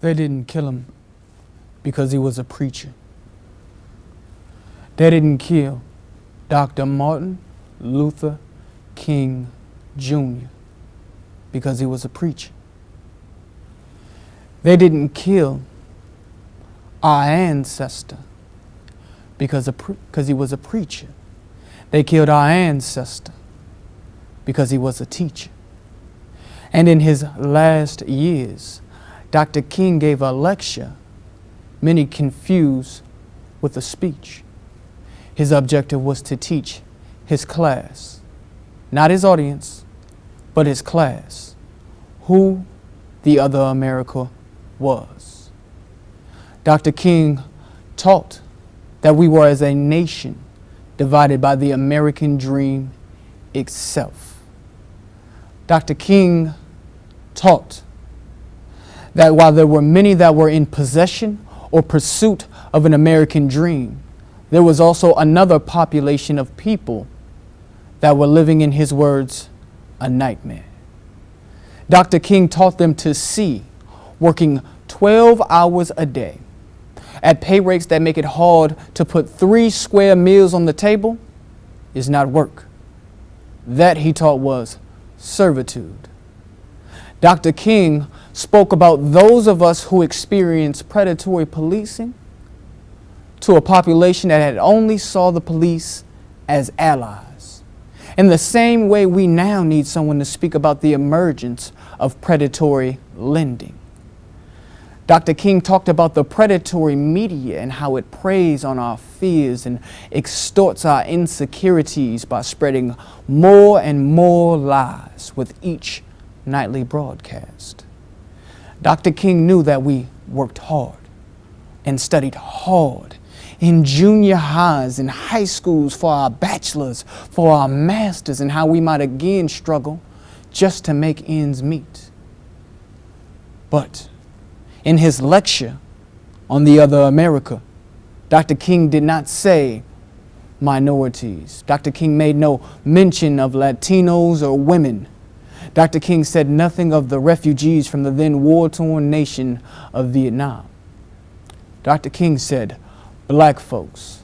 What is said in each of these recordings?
They didn't kill him because he was a preacher. They didn't kill Dr. Martin Luther King Jr. because he was a preacher. They didn't kill our ancestor because he was a preacher. They killed our ancestor because he was a teacher. And in his last years, Dr. King gave a lecture many confused with a speech. His objective was to teach his class, not his audience, but his class, who the other America was. Dr. King taught that we were as a nation divided by the American dream itself. Dr. King taught that while there were many that were in possession or pursuit of an American dream, there was also another population of people that were living, in his words, a nightmare. Dr. King taught them to see working 12 hours a day at pay rates that make it hard to put 3 square meals on the table is not work. That, he taught, was servitude. Dr. King spoke about those of us who experience predatory policing to a population that had only saw the police as allies. In the same way, we now need someone to speak about the emergence of predatory lending. Dr. King talked about the predatory media and how it preys on our fears and extorts our insecurities by spreading more and more lies with each nightly broadcast. Dr. King knew that we worked hard and studied hard in junior highs and high schools for our bachelors, for our masters, and how we might again struggle just to make ends meet. But in his lecture on the other America, Dr. King did not say minorities. Dr. King made no mention of Latinos or women. Dr. King said nothing of the refugees from the then war-torn nation of Vietnam. Dr. King said black folks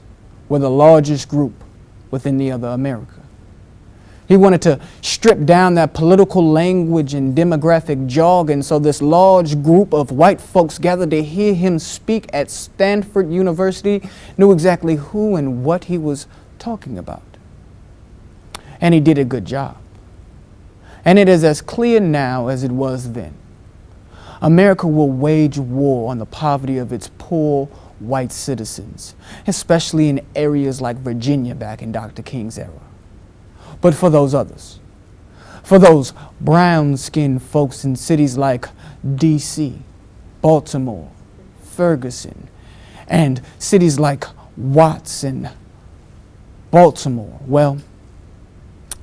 were the largest group within the other America. He wanted to strip down that political language and demographic jargon so this large group of white folks gathered to hear him speak at Stanford University knew exactly who and what he was talking about. And he did a good job. And it is as clear now as it was then. America will wage war on the poverty of its poor white citizens, especially in areas like Virginia back in Dr. King's era. But for those others, for those brown-skinned folks in cities like D.C., Baltimore, Ferguson, and cities like Watts and Baltimore, well,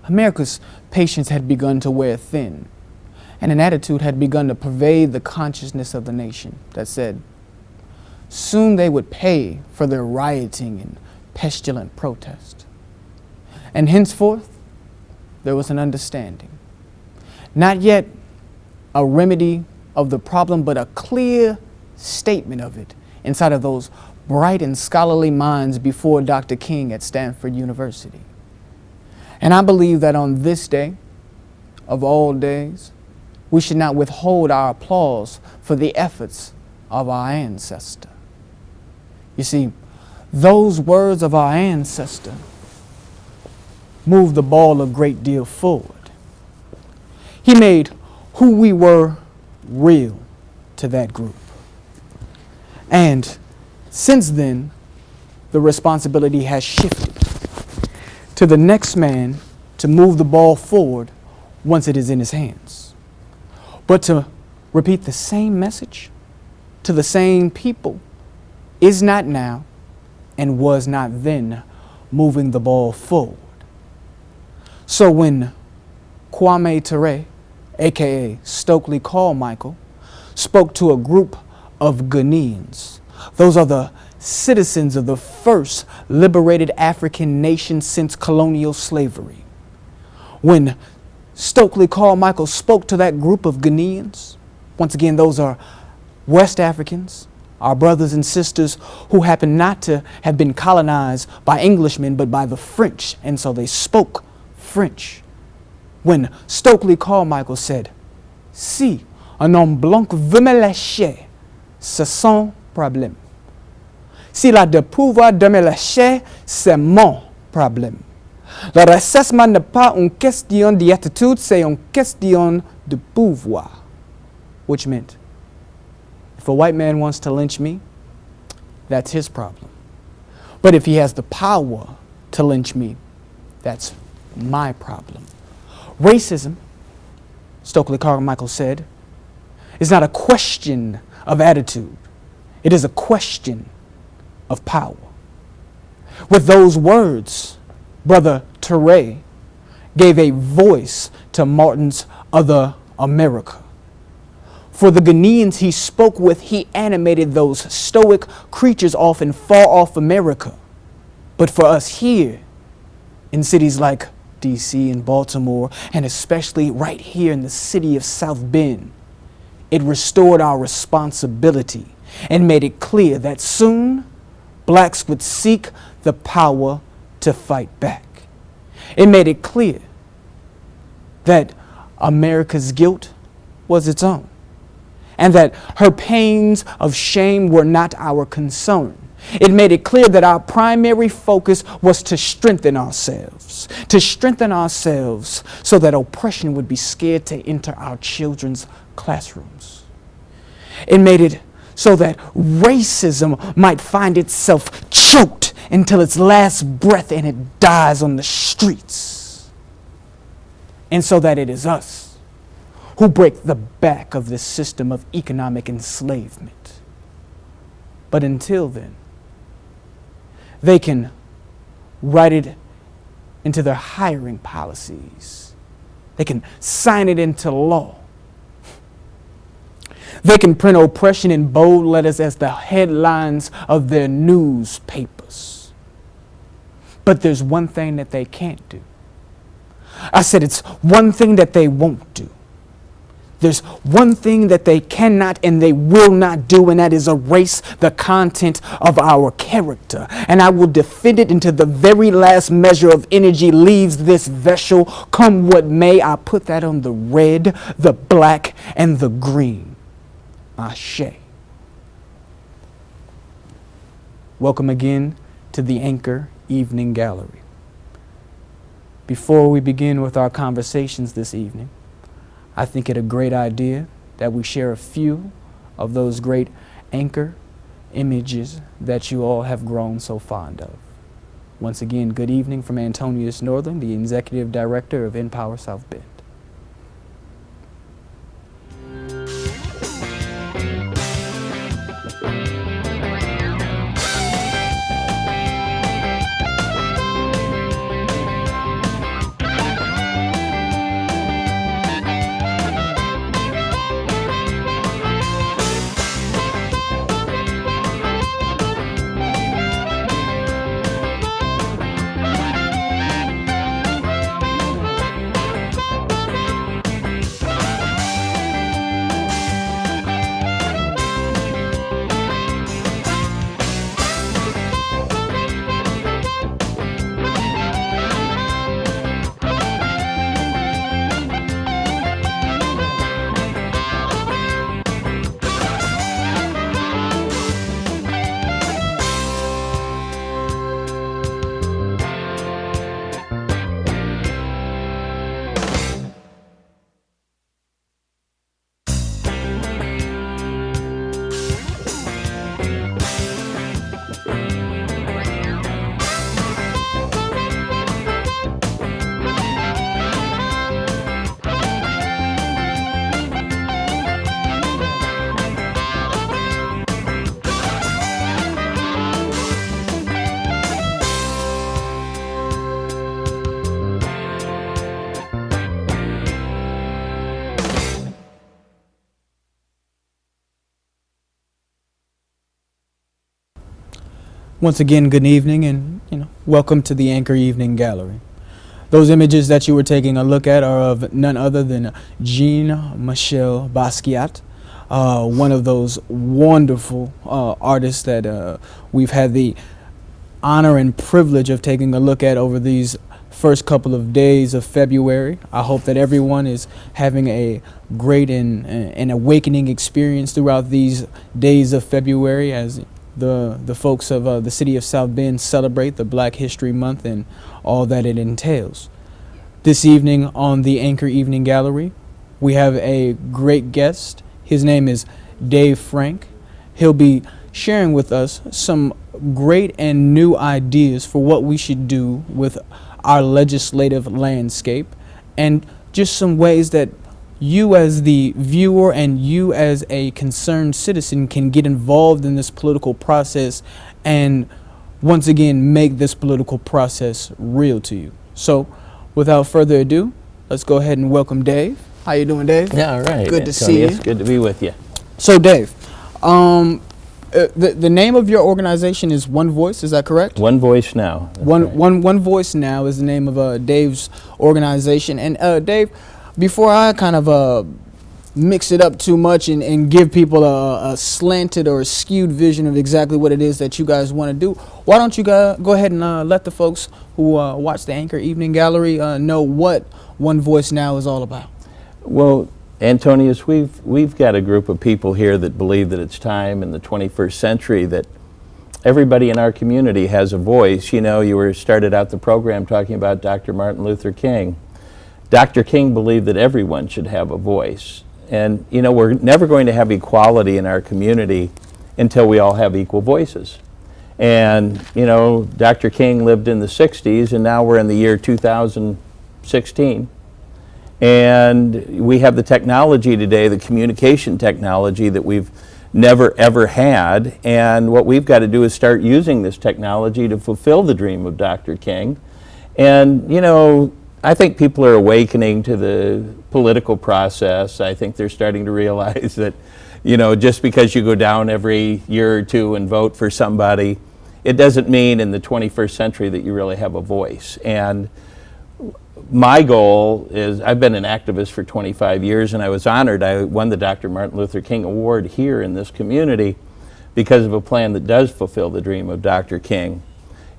America's patience had begun to wear thin, and an attitude had begun to pervade the consciousness of the nation that said, soon they would pay for their rioting and pestilent protest. And henceforth, there was an understanding. Not yet a remedy of the problem, but a clear statement of it inside of those bright and scholarly minds before Dr. King at Stanford University. And I believe that on this day, of all days, we should not withhold our applause for the efforts of our ancestor. You see, those words of our ancestor moved the ball a great deal forward. He made who we were real to that group. And since then, the responsibility has shifted to the next man to move the ball forward once it is in his hands. But to repeat the same message to the same people is not now and was not then moving the ball forward. So when Kwame Ture, aka Stokely Carmichael, spoke to a group of Ghanaians, those are the citizens of the first liberated African nation since colonial slavery. When Stokely Carmichael spoke to that group of Ghanaians, once again, those are West Africans, our brothers and sisters who happen not to have been colonized by Englishmen but by the French, and so they spoke French. When Stokely Carmichael said, "Si un homme blanc veut me lâcher, c'est son problème. S'il a de pouvoir de me lâcher, c'est mon problème. Le racisme n'est pas une question d'attitude, c'est une question de pouvoir." Which meant, if a white man wants to lynch me, that's his problem. But if he has the power to lynch me, that's my problem. Racism, Stokely Carmichael said, is not a question of attitude. It is a question of power. With those words, Brother Ture gave a voice to Martin's Other America. For the Ghanaians he spoke with, he animated those stoic creatures off in far-off America. But for us here, in cities like D.C. and Baltimore, and especially right here in the city of South Bend, it restored our responsibility and made it clear that soon blacks would seek the power to fight back. It made it clear that America's guilt was its own, and that her pains of shame were not our concern. It made it clear that our primary focus was to strengthen ourselves so that oppression would be scared to enter our children's classrooms. It made it so that racism might find itself choked until its last breath and it dies on the streets. And so that it is us who break the back of this system of economic enslavement. But until then, they can write it into their hiring policies. They can sign it into law. They can print oppression in bold letters as the headlines of their newspapers. But there's one thing that they can't do. I said it's one thing that they won't do. There's one thing that they cannot and they will not do, and that is erase the content of our character. And I will defend it until the very last measure of energy leaves this vessel. Come what may, I put that on the red, the black, and the green. Ashe. Welcome again to the Anchor Evening Gallery. Before we begin with our conversations this evening, I think it a great idea that we share a few of those great anchor images that you all have grown so fond of. Once again, good evening from Antonius Northern, the Executive Director of Empower South Bend. Once again, good evening and welcome to the Anchor Evening Gallery. Those images that you were taking a look at are of none other than Jean-Michel Basquiat, one of those wonderful artists that we've had the honor and privilege of taking a look at over these first couple of days of February. I hope that everyone is having a great and awakening experience throughout these days of February as the folks of the city of South Bend celebrate the Black History Month and all that it entails. This evening on the Anchor Evening Gallery, we have a great guest. His name is Dave Frank. He'll be sharing with us some great and new ideas for what we should do with our legislative landscape, and just some ways that you as the viewer and you as a concerned citizen can get involved in this political process and once again make this political process real to you. So without further ado, let's go ahead and welcome Dave. How you doing, Dave? Yeah, all right. Good to see you. It's good to be with you. So Dave, the name of your organization is One Voice, is that correct? One Voice Now. One Voice Now is the name of Dave's organization. And Dave, before I kind of mix it up too much and give people a slanted or a skewed vision of exactly what it is that you guys want to do, why don't you go ahead and let the folks who watch the Anchor Evening Gallery know what One Voice Now is all about? Well, Antonius, we've got a group of people here that believe that it's time in the 21st century that everybody in our community has a voice. You know, you were started out the program talking about Dr. Martin Luther King. Dr. King believed that everyone should have a voice. And, you know, we're never going to have equality in our community until we all have equal voices. And, you know, Dr. King lived in the 60s, and now we're in the year 2016. And we have the technology today, the communication technology that we've never ever had. And what we've got to do is start using this technology to fulfill the dream of Dr. King. And, you know, I think people are awakening to the political process. I think they're starting to realize that, you know, just because you go down every year or two and vote for somebody, it doesn't mean in the 21st century that you really have a voice. And my goal is, I've been an activist for 25 years, and I was honored. I won the Dr. Martin Luther King Award here in this community because of a plan that does fulfill the dream of Dr. King.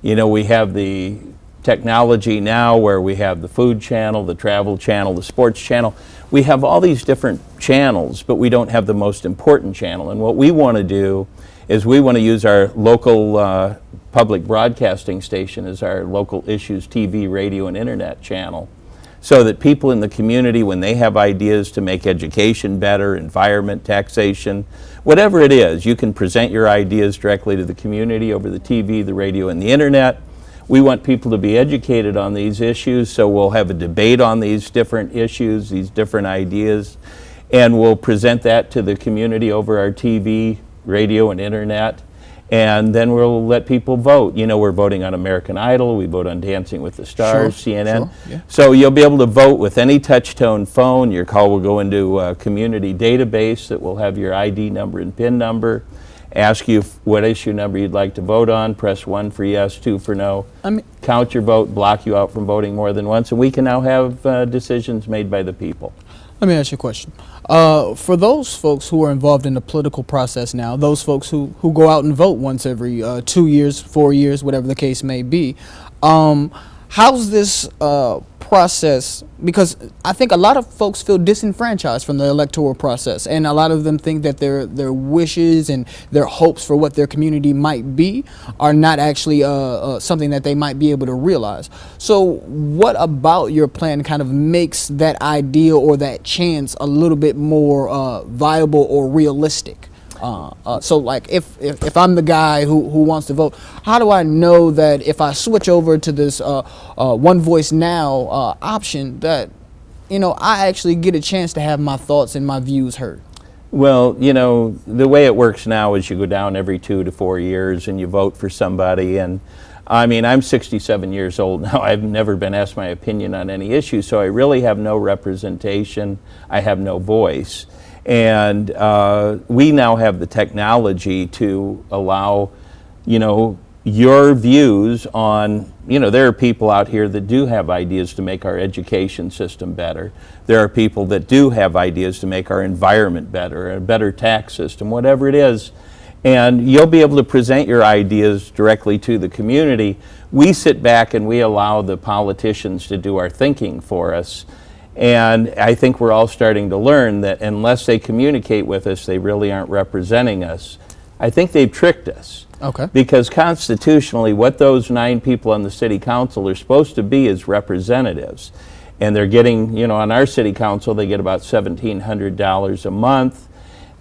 You know, we have the technology now where we have the food channel, the travel channel, the sports channel. We have all these different channels, but we don't have the most important channel. And what we want to do is we want to use our local public broadcasting station as our local issues TV, radio, and internet channel, so that people in the community, when they have ideas to make education better, environment, taxation, whatever it is, you can present your ideas directly to the community over the TV, the radio, and the internet. We want people to be educated on these issues, so we'll have a debate on these different issues, these different ideas, and we'll present that to the community over our TV, radio, and internet, and then we'll let people vote. You know, we're voting on American Idol, we vote on Dancing with the Stars, CNN. Sure, yeah. So you'll be able to vote with any touch-tone phone. Your call will go into a community database that will have your ID number and PIN number, ask you what issue number you'd like to vote on, press 1 for yes, 2 for no, count your vote, block you out from voting more than once, and we can now have decisions made by the people. Let me ask you a question. For those folks who are involved in the political process now, those folks who go out and vote once every 2 years, 4 years, whatever the case may be, how's this process? Because I think a lot of folks feel disenfranchised from the electoral process, and a lot of them think that their wishes and their hopes for what their community might be are not actually something that they might be able to realize. So what about your plan kind of makes that idea or that chance a little bit more viable or realistic? So like if I'm the guy who wants to vote, how do I know that if I switch over to this One Voice Now option that, you know, I actually get a chance to have my thoughts and my views heard? Well, you know, the way it works now is you go down every 2 to 4 years and you vote for somebody. And I mean, I'm 67 years old now. I've never been asked my opinion on any issue, so I really have no representation. I have no voice. And we now have the technology to allow, you know, your views on there are people out here that do have ideas to make our education system better. There are people that do have ideas to make our environment better, a better tax system, whatever it is. And you'll be able to present your ideas directly to the community. We sit back and we allow the politicians to do our thinking for us. And I think we're all starting to learn that unless they communicate with us, they really aren't representing us. I think they've tricked us. Okay. Because constitutionally, what those 9 people on the city council are supposed to be is representatives. And they're getting, on our city council, they get about $1,700 a month,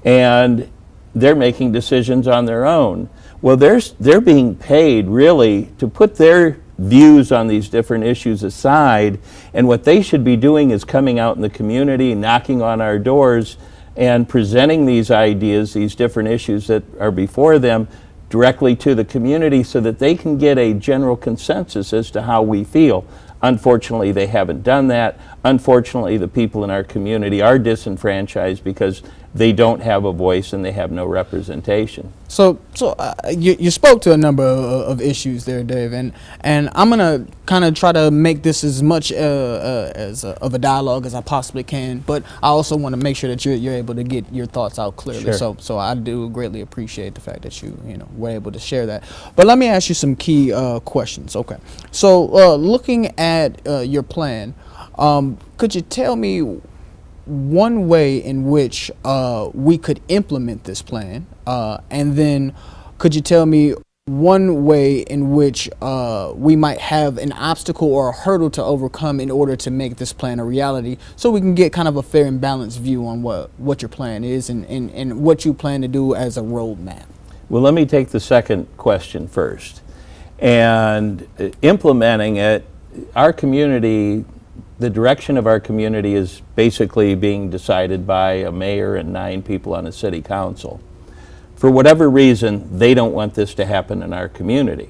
and they're making decisions on their own. Well, they're being paid really to put their views on these different issues aside, and what they should be doing is coming out in the community, knocking on our doors, and presenting these ideas, these different issues that are before them, directly to the community so that they can get a general consensus as to how we feel. Unfortunately, they haven't done that. Unfortunately, the people in our community are disenfranchised because they don't have a voice and they have no representation. So you spoke to a number of issues there, Dave, and I'm gonna kind of try to make this as much of a dialogue as I possibly can, but I also want to make sure that you're able to get your thoughts out clearly. Sure. So I do greatly appreciate the fact that you were able to share that. But let me ask you some key questions. Okay. So looking at your plan, could you tell me one way in which we could implement this plan, and then could you tell me one way in which we might have an obstacle or a hurdle to overcome in order to make this plan a reality, so we can get kind of a fair and balanced view on what your plan is and what you plan to do as a roadmap? Well, let me take the second question first. And implementing it, our community, the direction of our community is basically being decided by a mayor and 9 people on a city council. For whatever reason, they don't want this to happen in our community.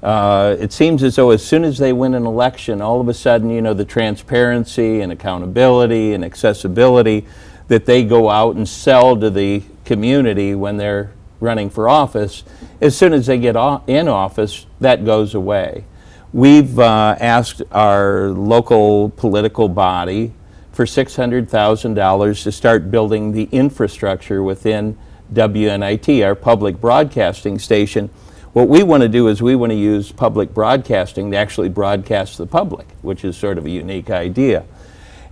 It seems as though as soon as they win an election, all of a sudden, the transparency and accountability and accessibility that they go out and sell to the community when they're running for office, as soon as they get in office, that goes away. We've asked our local political body for $600,000 to start building the infrastructure within WNIT, our public broadcasting station. What we want to do is we want to use public broadcasting to actually broadcast the public, which is sort of a unique idea.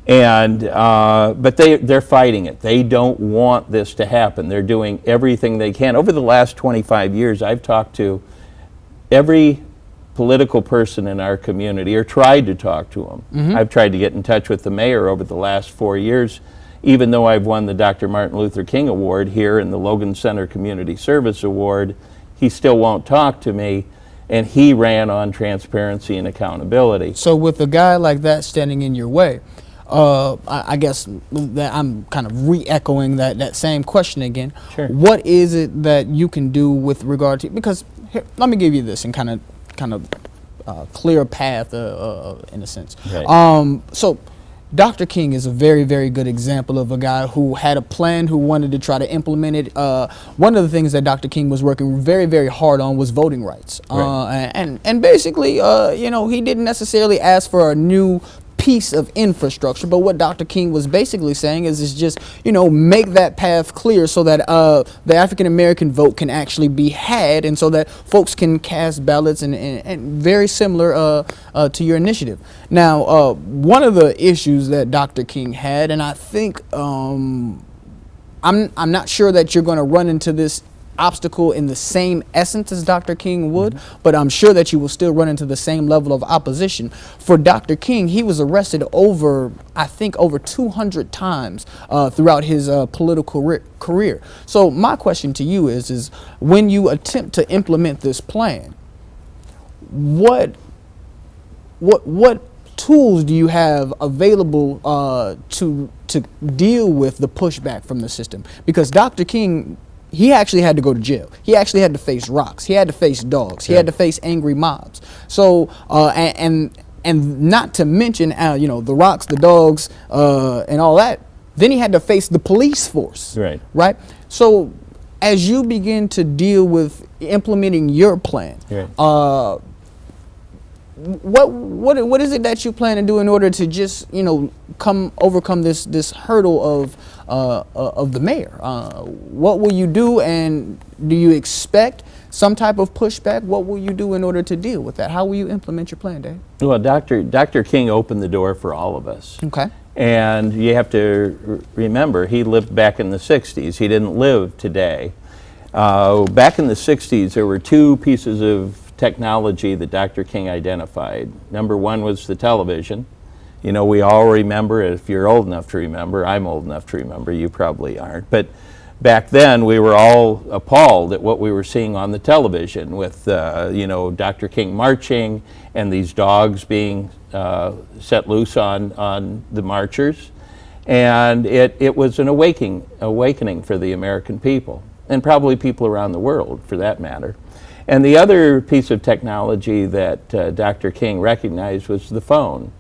And but they're fighting it. They don't want this to happen. They're doing everything they can. Over the last 25 years, I've talked to every political person in our community, or tried to talk to them. Mm-hmm. I've tried to get in touch with the mayor over the last 4 years, even though I've won the Dr. Martin Luther King Award here and the Logan Center Community Service Award. He still won't talk to me, and he ran on transparency and accountability. So with a guy like that standing in your way, I guess that I'm kind of re-echoing that same question again. Sure. What is it that you can do with regard to, because here, let me give you this and kind of clear path in a sense. Right. So Dr. King is a very, very good example of a guy who had a plan, who wanted to try to implement it. One of the things that Dr. King was working very, very hard on was voting rights. Right. And basically, he didn't necessarily ask for a new piece of infrastructure, but what Dr. King was basically saying is just, make that path clear so that the African American vote can actually be had, and so that folks can cast ballots, and very similar to your initiative. Now, one of the issues that Dr. King had, and I think I'm not sure that you're going to run into this obstacle in the same essence as Dr. King would, but I'm sure that you will still run into the same level of opposition. For Dr. King, he was arrested over 200 times throughout his political career. So my question to you is when you attempt to implement this plan, what tools do you have available to deal with the pushback from the system? Because Dr. King, he actually had to go to jail. He actually had to face rocks. He had to face dogs. He had to face angry mobs. So, and not to mention, the rocks, the dogs, and all that. Then he had to face the police force. Right. Right. So, as you begin to deal with implementing your plan, right, what is it that you plan to do in order to just overcome this hurdle of the mayor? What will you do, and do you expect some type of pushback? What will you do in order to deal with that? How will you implement your plan, Dave? Well, Dr. King opened the door for all of us. Okay. And you have to remember, he lived back in the 60s. He didn't live today. Back in the 60s, there were two pieces of technology that Dr. King identified. Number one was the television. You know, we all remember, if you're old enough to remember, I'm old enough to remember, you probably aren't, but back then we were all appalled at what we were seeing on the television with, Dr. King marching and these dogs being set loose on the marchers. And it was an awakening for the American people, and probably people around the world for that matter. And the other piece of technology that Dr. King recognized was the phone.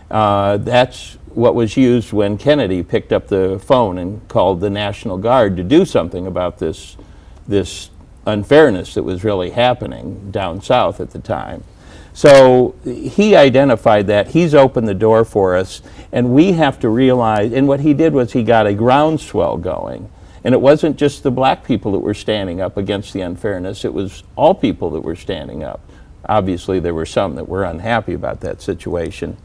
That's what was used when Kennedy picked up the phone and called the National Guard to do something about this unfairness that was really happening down south at the time. So he identified that. He's opened the door for us, and we have to realize, and what he did was he got a groundswell going. And it wasn't just the black people that were standing up against the unfairness, it was all people that were standing up. Obviously, there were some that were unhappy about that situation.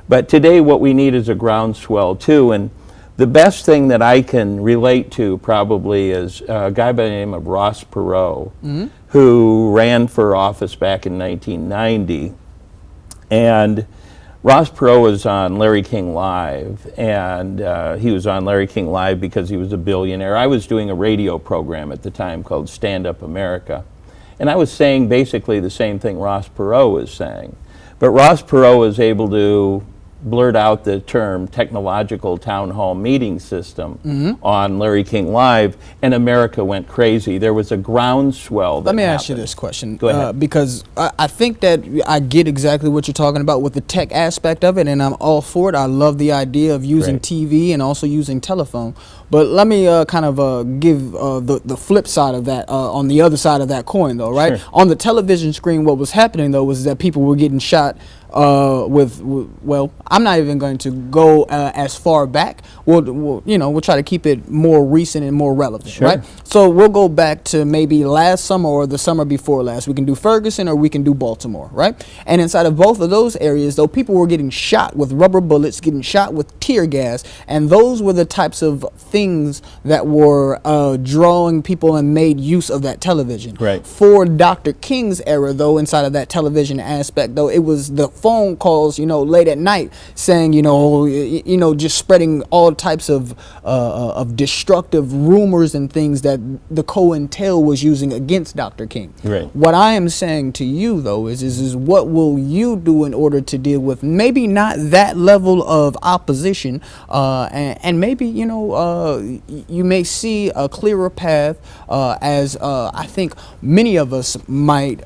But today what we need is a groundswell too, and the best thing that I can relate to probably is a guy by the name of Ross Perot, who ran for office back in 1990. And Ross Perot was on Larry King Live, and he was on Larry King Live because he was a billionaire. I was doing a radio program at the time called Stand Up America, and I was saying basically the same thing Ross Perot was saying. But Ross Perot was able to blurt out the term technological town hall meeting system on Larry King Live, and America went crazy. There was a groundswell that Let me happened. ask you this question, Go ahead. because I think that I get exactly what you're talking about with the tech aspect of it, and I'm all for it. I love the idea of using Great. TV and also using telephone. But let me give the flip side of that, on the other side of that coin, though, right? Sure. On the television screen, what was happening, though, was that people were getting shot well, I'm not even going to go as far back. We'll try to keep it more recent and more relevant, Sure. right? So we'll go back to maybe last summer or the summer before last. We can do Ferguson or we can do Baltimore, right? And inside of both of those areas, though, people were getting shot with rubber bullets, getting shot with tear gas, and those were the types of things that were drawing people and made use of that television. Right. For Dr. King's era, though, inside of that television aspect, though, it was the phone calls, late at night saying, just spreading all types of destructive rumors and things that the COINTEL was using against Dr. King. Right. What I am saying to you, though, is what will you do in order to deal with maybe not that level of opposition, and maybe, you may see a clearer path, as I think many of us might,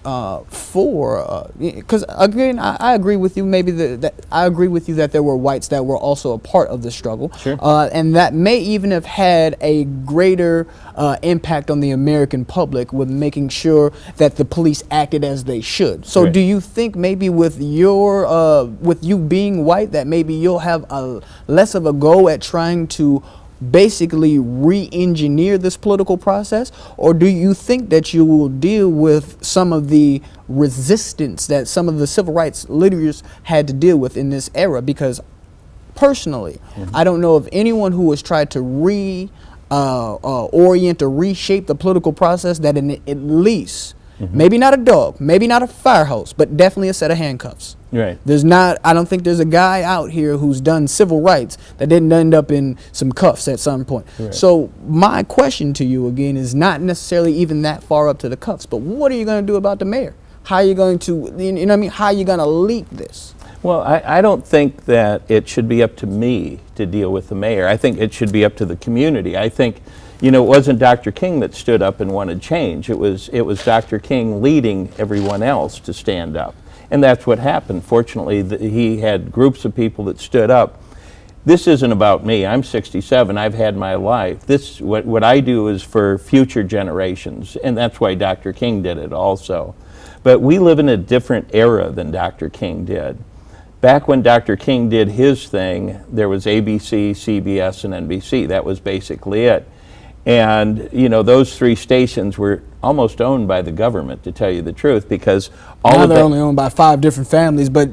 because again, I agree with you. Maybe that I agree with you that there were whites that were also a part of the struggle, Sure. And that may even have had a greater impact on the American public with making sure that the police acted as they should. So, Right. do you think maybe with you being white that maybe you'll have a less of a go at trying to basically re-engineer this political process, or do you think that you will deal with some of the resistance that some of the civil rights leaders had to deal with in this era? Because personally, I don't know of anyone who has tried to orient or reshape the political process that at least, maybe not a dog, maybe not a fire hose, but definitely a set of handcuffs. Right. I don't think there's a guy out here who's done civil rights that didn't end up in some cuffs at some point. Right. So my question to you again is not necessarily even that far up to the cuffs, but what are you going to do about the mayor? How are you going to, how are you going to leak this? Well, I don't think that it should be up to me to deal with the mayor. I think it should be up to the community. I think, it wasn't Dr. King that stood up and wanted change. It was Dr. King leading everyone else to stand up. And that's what happened. Fortunately, he had groups of people that stood up. This isn't about me. I'm 67. I've had my life. What I do is for future generations, and that's why Dr. King did it also. But we live in a different era than Dr. King did. Back when Dr. King did his thing, there was ABC, CBS, and NBC. That was basically it. And, you know, those three stations were almost owned by the government, to tell you the truth, because now they're only owned by 5 different families, but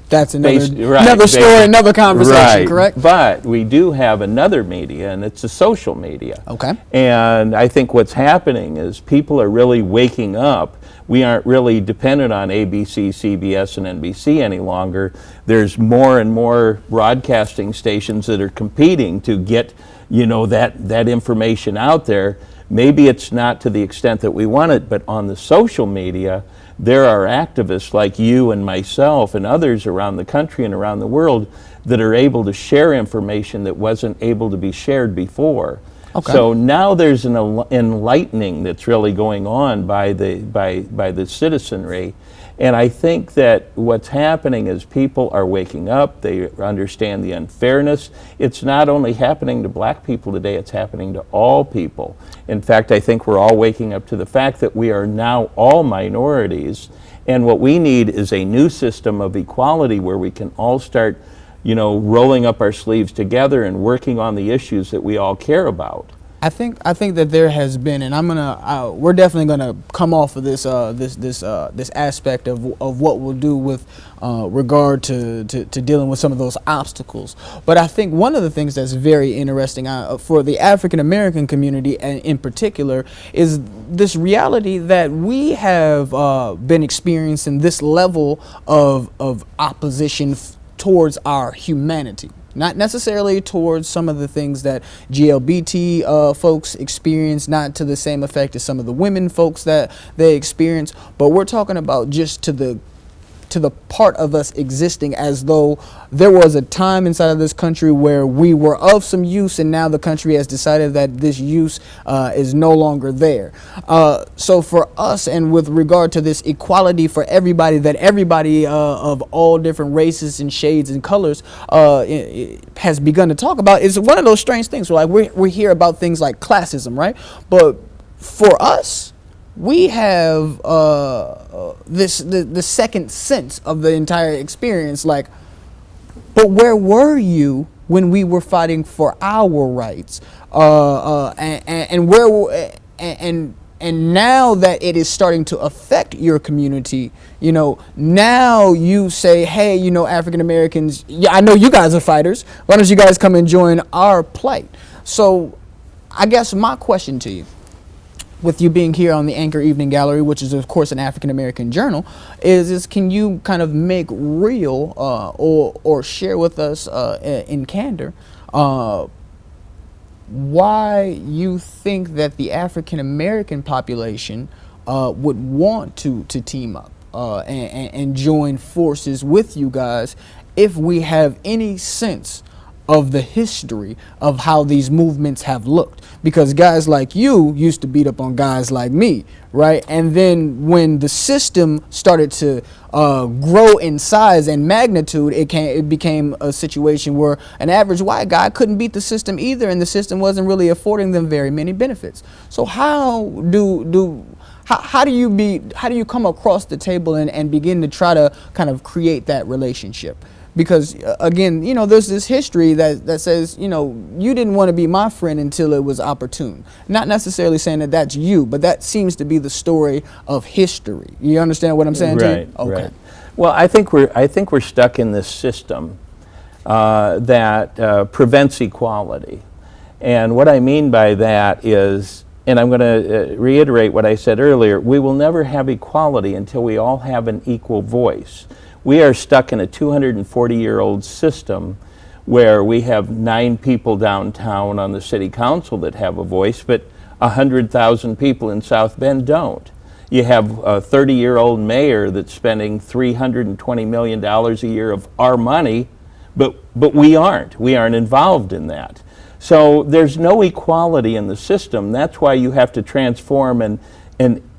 that's another story, another conversation, right. Correct? But we do have another media, and it's the social media. Okay. And I think what's happening is people are really waking up. We aren't really dependent on ABC, CBS, and NBC any longer. There's more and more broadcasting stations that are competing to get, you know, that information out there. Maybe it's not to the extent that we want it, but on the social media, there are activists like you and myself and others around the country and around the world that are able to share information that wasn't able to be shared before. Okay. So now there's an enlightening that's really going on by the citizenry. And I think that what's happening is people are waking up, they understand the unfairness. It's not only happening to black people today, it's happening to all people. In fact, I think we're all waking up to the fact that we are now all minorities, and what we need is a new system of equality where we can all start, you know, rolling up our sleeves together and working on the issues that we all care about. I think that there has been, and we're definitely gonna come off of this this aspect of what we'll do with regard to dealing with some of those obstacles. But I think one of the things that's very interesting for the African American community, and in particular, is this reality that we have been experiencing this level of opposition towards our humanity. Not necessarily towards some of the things that GLBT folks experience, not to the same effect as some of the women folks that they experience, but we're talking about just to the part of us existing as though there was a time inside of this country where we were of some use, and now the country has decided that this use is no longer there. So for us, and with regard to this equality for everybody, that everybody of all different races and shades and colors has begun to talk about, is one of those strange things. Like we hear about things like classism, right? But for us, we have the second sense of the entire experience. Like, but where were you when we were fighting for our rights? And now that it is starting to affect your community, you know, now you say, hey, you know, African Americans, yeah, I know you guys are fighters. Why don't you guys come and join our plight? So I guess my question to you, with you being here on the Anchor Evening Gallery, which is of course an African American journal, is can you kind of make real or share with us in candor why you think that the African American population would want to team up and join forces with you guys, if we have any sense of the history of how these movements have looked? Because guys like you used to beat up on guys like me, right? And then when the system started to grow in size and magnitude, it became a situation where an average white guy couldn't beat the system either, and the system wasn't really affording them very many benefits. So how do you come across the table and begin to try to kind of create that relationship? Because again, you know, there's this history that says, you know, you didn't want to be my friend until it was opportune. Not necessarily saying that that's you, but that seems to be the story of history. You understand what I'm saying, right, to you? Okay. Right. Well, I think we're stuck in this system that prevents equality, and what I mean by that is, and I'm going to reiterate what I said earlier, we will never have equality until we all have an equal voice. We are stuck in a 240-year-old system where we have 9 people downtown on the city council that have a voice, but 100,000 people in South Bend don't. You have a 30-year-old mayor that's spending $320 million a year of our money, but we aren't. We aren't involved in that. So there's no equality in the system. That's why you have to transform an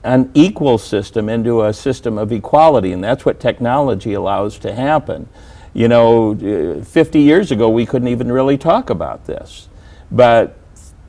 unequal system into a system of equality, and that's what technology allows to happen. You know, 50 years ago we couldn't even really talk about this, but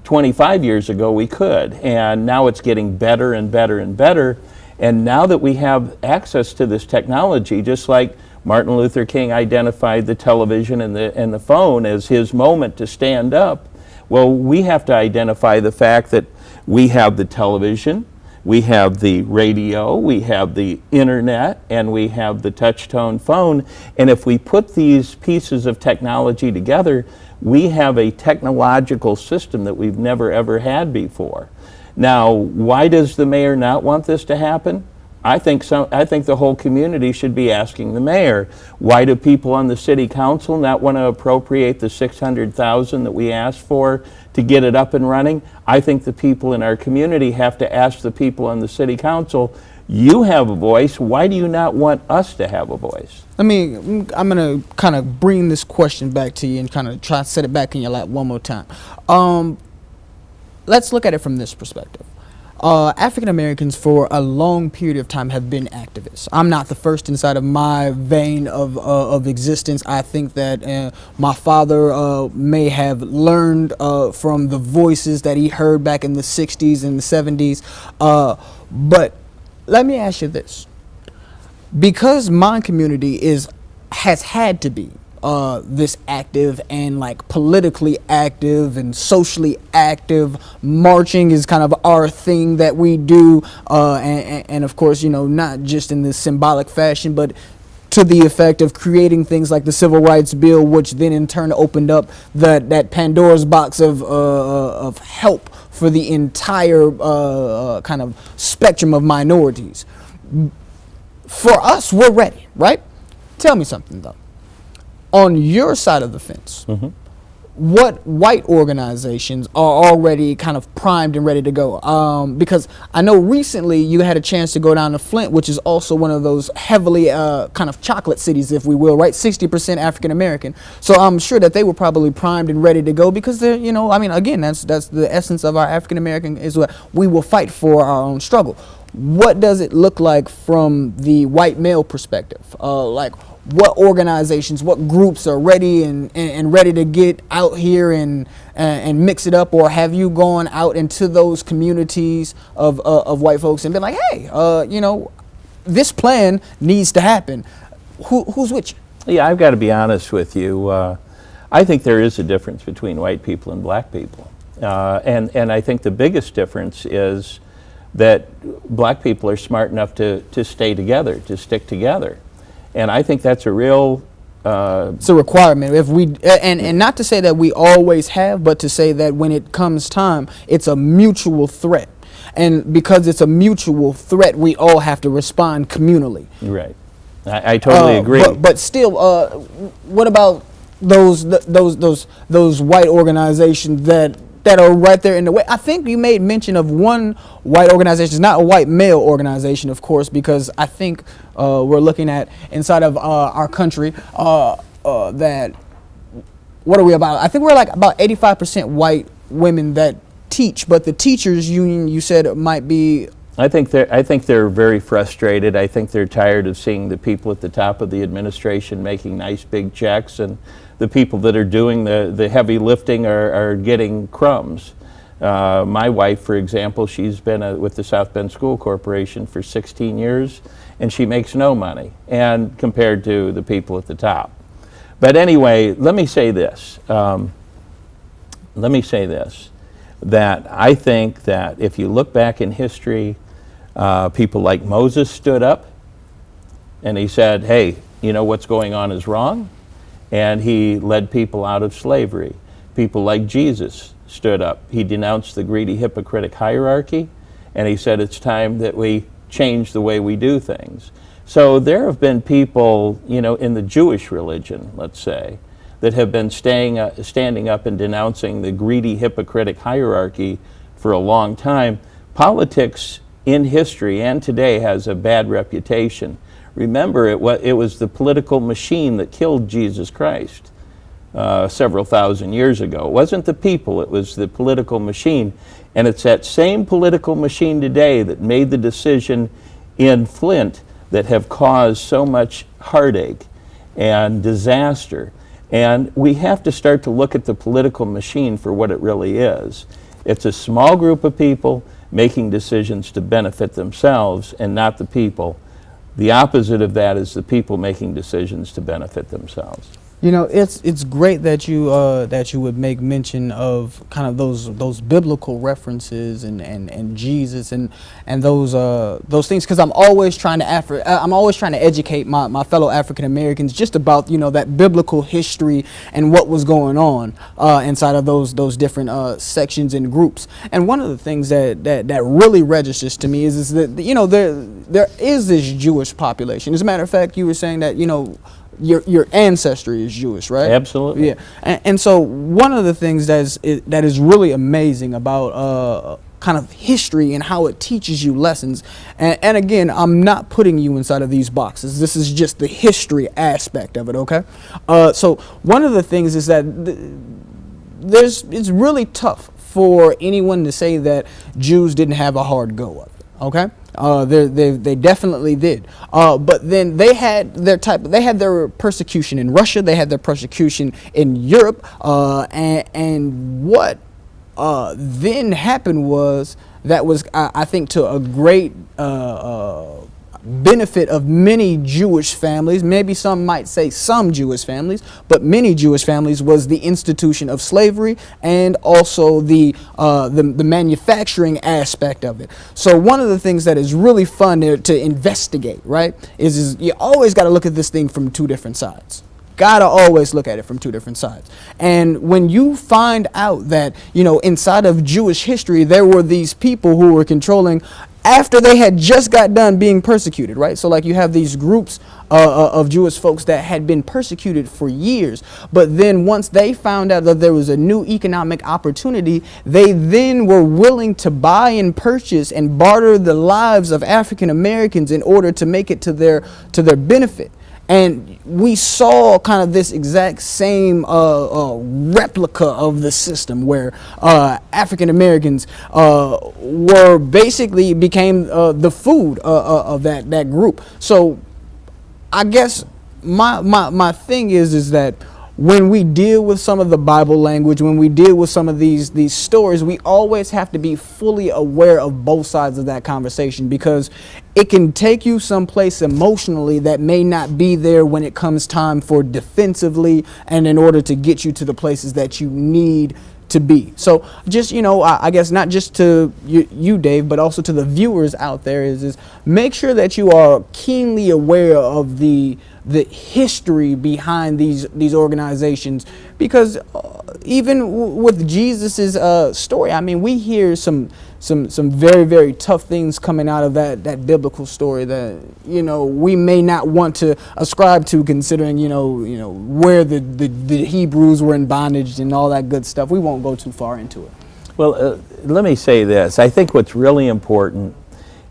25 years ago we could, and now it's getting better and better and better, And now that we have access to this technology, just like Martin Luther King identified the television and the phone as his moment to stand up, well, we have to identify the fact that we have the television, we have the radio, we have the internet, and we have the touch-tone phone. And if we put these pieces of technology together, we have a technological system that we've never ever had before. Now, why does the mayor not want this to happen? I think the whole community should be asking the mayor, why do people on the city council not want to appropriate the $600,000 that we asked for to get it up and running? I think the people in our community have to ask the people on the city council, you have a voice, why do you not want us to have a voice? I'm going to kind of bring this question back to you and kind of try to set it back in your lap one more time. Let's look at it from this perspective. African Americans for a long period of time have been activists. I'm not the first inside of my vein of existence. I think that my father may have learned from the voices that he heard back in the 60s and the 70s. But let me ask you this. Because my community has had to be this active and like politically active and socially active, marching is kind of our thing that we do, and of course, you know, not just in this symbolic fashion, but to the effect of creating things like the Civil Rights Bill, which then in turn opened up that Pandora's box of help for the entire kind of spectrum of minorities. For us, we're ready, right? Tell me something though. On your side of the fence, what white organizations are already kind of primed and ready to go? Because I know recently you had a chance to go down to Flint, which is also one of those heavily kind of chocolate cities, if we will, right? 60% African American. So I'm sure that they were probably primed and ready to go because they're, you know, I mean, again, that's the essence of our African American is what we will fight for our own struggle. What does it look like from the white male perspective? Like, what organizations, what groups are ready and ready to get out here and mix it up, or have you gone out into those communities of white folks and been like, hey, you know, this plan needs to happen? Who's with you? Yeah, I've got to be honest with you. I think there is a difference between white people and black people, and I think the biggest difference is that black people are smart enough to stay together, to stick together. And I think that's a real... it's a requirement. If we and not to say that we always have, but to say that when it comes time, it's a mutual threat. And because it's a mutual threat, we all have to respond communally. Right. I totally agree. But still, what about those white organizations that are right there in the way? I think you made mention of one white organization. It's not a white male organization, of course, because I think we're looking at inside of our country that, what are we about? I think we're like about 85% white women that teach, but the teachers union, you said, might be... I think they're very frustrated. I think they're tired of seeing the people at the top of the administration making nice big checks, and the people that are doing the heavy lifting are getting crumbs. My wife, for example, she's been with the South Bend School Corporation for 16 years, and she makes no money, and compared to the people at the top. But anyway, let me say this. That I think that if you look back in history, people like Moses stood up and he said, hey, you know what's going on is wrong, and he led people out of slavery. People like Jesus stood up. He denounced the greedy, hypocritic hierarchy, and he said it's time that we change the way we do things. So there have been people, you know, in the Jewish religion, let's say, that have been standing up and denouncing the greedy, hypocritic hierarchy for a long time. Politics in history and today has a bad reputation. Remember, it was the political machine that killed Jesus Christ several thousand years ago. It wasn't the people, it was the political machine. And it's that same political machine today that made the decision in Flint that have caused so much heartache and disaster. And we have to start to look at the political machine for what it really is. It's a small group of people making decisions to benefit themselves and not the people. The opposite of that is the people making decisions to benefit themselves. You know, it's great that you would make mention of kind of those biblical references and Jesus and those things, because I'm always trying to educate my fellow African Americans just about, you know, that biblical history and what was going on inside of those different sections and groups. And one of the things that really registers to me is that, you know, there is this Jewish population. As a matter of fact, you were saying that, you know, your ancestry is Jewish, right? Absolutely. Yeah. And so one of the things that is really amazing about kind of history and how it teaches you lessons, and again, I'm not putting you inside of these boxes. This is just the history aspect of it, okay? So one of the things is that it's really tough for anyone to say that Jews didn't have a hard go of it, okay? They definitely did, but then they had their persecution in Russia. They had their persecution in Europe, and what then happened was I think to a great benefit of many Jewish families, maybe some might say some Jewish families, but many Jewish families, was the institution of slavery and also the manufacturing aspect of it. So one of the things that is really fun to investigate, right, is you always got to look at this thing from two different sides. Gotta always look at it from two different sides. And when you find out that, you know, inside of Jewish history, there were these people who were controlling after they had just got done being persecuted, right? So like you have these groups of Jewish folks that had been persecuted for years, but then once they found out that there was a new economic opportunity, they then were willing to buy and purchase and barter the lives of African Americans in order to make it to their benefit. And we saw kind of this exact same replica of the system where African Americans were basically became the food of that group. So I guess my thing is that when we deal with some of the Bible language, when we deal with some of these stories, we always have to be fully aware of both sides of that conversation, because it can take you someplace emotionally that may not be there when it comes time for defensively and in order to get you to the places that you need to be. So just, you know, I guess not just to you, Dave, but also to the viewers out there is make sure that you are keenly aware of the history behind these organizations, because even with Jesus's story, I mean, we hear some very, very tough things coming out of that biblical story that, you know, we may not want to ascribe to, considering, you know where the Hebrews were in bondage and all that good stuff. We won't go too far into it. Well, let me say this. I think what's really important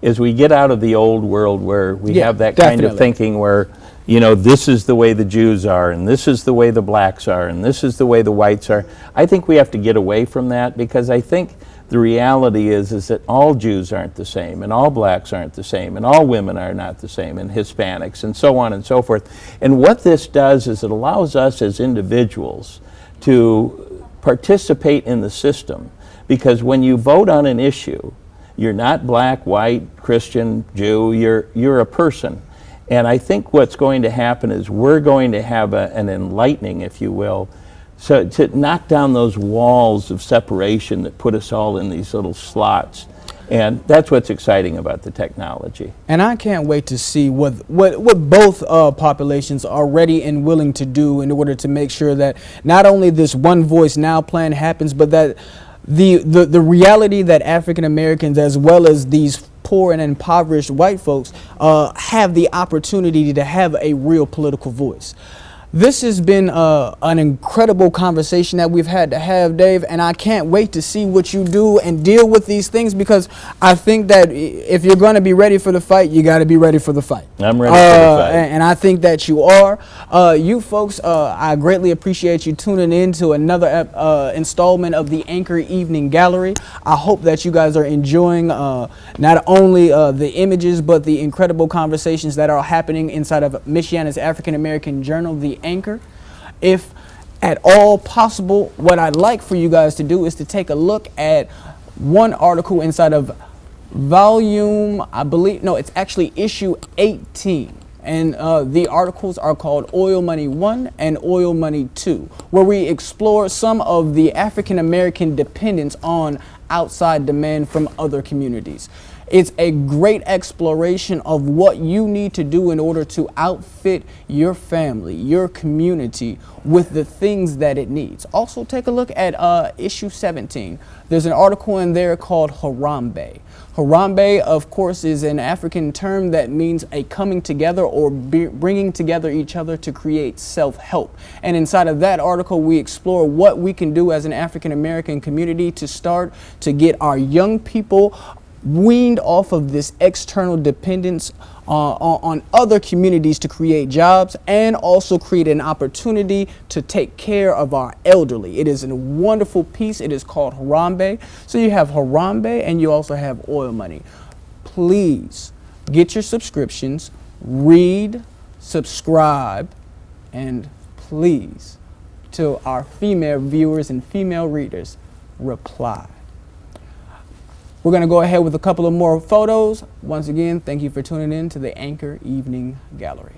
is we get out of the old world where we have that kind of thinking where, you know, this is the way the Jews are, and this is the way the blacks are, and this is the way the whites are. I think we have to get away from that, because I think the reality is that all Jews aren't the same, and all blacks aren't the same, and all women are not the same, and Hispanics, and so on and so forth. And what this does is it allows us as individuals to participate in the system, because when you vote on an issue, you're not black, white, Christian, Jew, you're a person. And I think what's going to happen is we're going to have an enlightening, if you will, so to knock down those walls of separation that put us all in these little slots. And that's what's exciting about the technology. And I can't wait to see what both populations are ready and willing to do in order to make sure that not only this One Voice Now plan happens, but that the reality that African Americans, as well as these poor and impoverished white folks, have the opportunity to have a real political voice. This has been an incredible conversation that we've had to have, Dave, and I can't wait to see what you do and deal with these things, because I think that if you're going to be ready for the fight, you got to be ready for the fight. I'm ready for the fight. And I think that you are. You folks, I greatly appreciate you tuning in to another installment of the Anchor Evening Gallery. I hope that you guys are enjoying not only the images, but the incredible conversations that are happening inside of Michiana's African American Journal, the Anchor. If at all possible, what I'd like for you guys to do is to take a look at one article inside of volume, I believe, no, it's actually issue 18. And the articles are called Oil Money 1 and Oil Money 2, where we explore some of the African American dependence on outside demand from other communities. It's a great exploration of what you need to do in order to outfit your family, your community with the things that it needs. Also, take a look at issue 17. There's an article in there called Harambe. Harambe, of course, is an African term that means a coming together or bringing together each other to create self-help. And inside of that article, we explore what we can do as an African American community to start to get our young people weaned off of this external dependence on other communities to create jobs, and also create an opportunity to take care of our elderly. It is a wonderful piece. It is called Harambe. So you have Harambe and you also have Oil Money. Please get your subscriptions, read, subscribe, and please, to our female viewers and female readers, reply. We're going to go ahead with a couple of more photos. Once again, thank you for tuning in to the Anchor Evening Gallery.